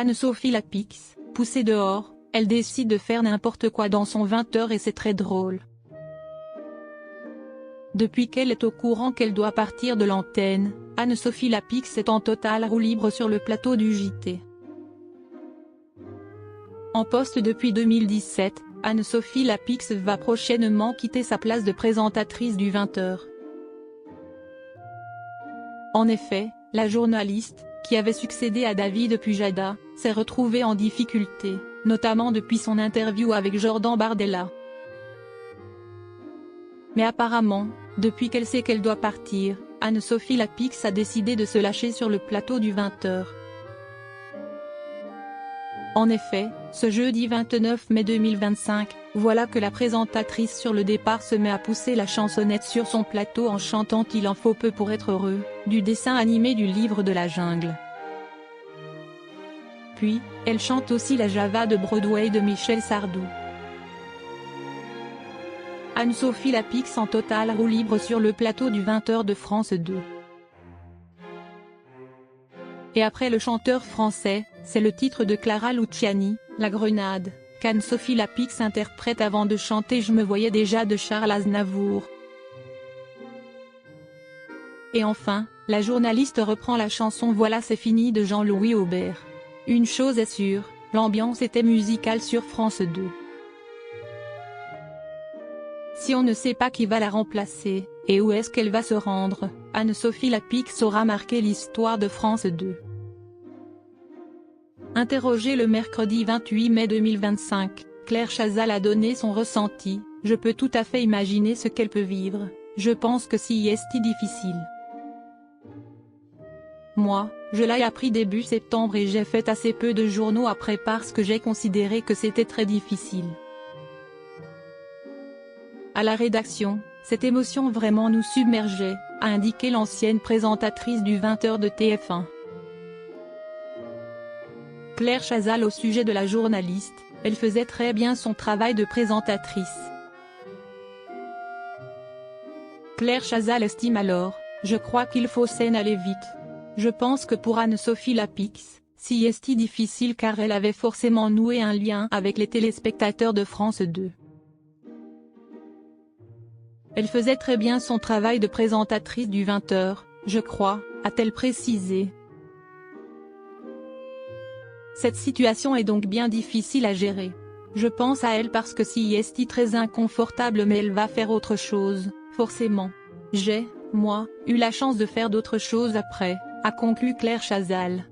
Anne-Sophie Lapix, poussée dehors, elle décide de faire n'importe quoi dans son 20h et c'est très drôle. Depuis qu'elle est au courant qu'elle doit partir de l'antenne, Anne-Sophie Lapix est en totale roue libre sur le plateau du JT. En poste depuis 2017, Anne-Sophie Lapix va prochainement quitter sa place de présentatrice du 20h. En effet, la journaliste, qui avait succédé à David Pujada, s'est retrouvée en difficulté, notamment depuis son interview avec Jordan Bardella. Mais apparemment, depuis qu'elle sait qu'elle doit partir, Anne-Sophie Lapix a décidé de se lâcher sur le plateau du 20h. En effet, ce jeudi 29 mai 2025, voilà que la présentatrice sur le départ se met à pousser la chansonnette sur son plateau en chantant « Il en faut peu pour être heureux », du dessin animé du Livre de la Jungle. Puis, elle chante aussi la Java de Broadway de Michel Sardou. Anne-Sophie Lapix en totale roue libre sur le plateau du 20h de France 2. Et après le chanteur français, c'est le titre de Clara Luciani, La Grenade, qu'Anne-Sophie Lapix interprète avant de chanter Je me voyais déjà de Charles Aznavour. Et enfin, la journaliste reprend la chanson Voilà c'est fini de Jean-Louis Aubert. Une chose est sûre, l'ambiance était musicale sur France 2. Si on ne sait pas qui va la remplacer, et où est-ce qu'elle va se rendre, Anne-Sophie Lapix aura marqué l'histoire de France 2. Interrogée le mercredi 28 mai 2025, Claire Chazal a donné son ressenti « Je peux tout à fait imaginer ce qu'elle peut vivre, je pense que si est difficile. Moi, je l'ai appris début septembre et j'ai fait assez peu de journaux après parce que j'ai considéré que c'était très difficile. À la rédaction, cette émotion vraiment nous submergeait, a indiqué l'ancienne présentatrice du 20h de TF1. Claire Chazal au sujet de la journaliste, elle faisait très bien son travail de présentatrice. Claire Chazal estime alors, je crois qu'il faut s'en aller vite. Je pense que pour Anne-Sophie Lapix, si est difficile car elle avait forcément noué un lien avec les téléspectateurs de France 2. Elle faisait très bien son travail de présentatrice du 20h, je crois, a-t-elle précisé. Cette situation est donc bien difficile à gérer. Je pense à elle parce que si est très inconfortable mais elle va faire autre chose, forcément. J'ai, moi, eu la chance de faire d'autres choses après, a conclu Claire Chazal.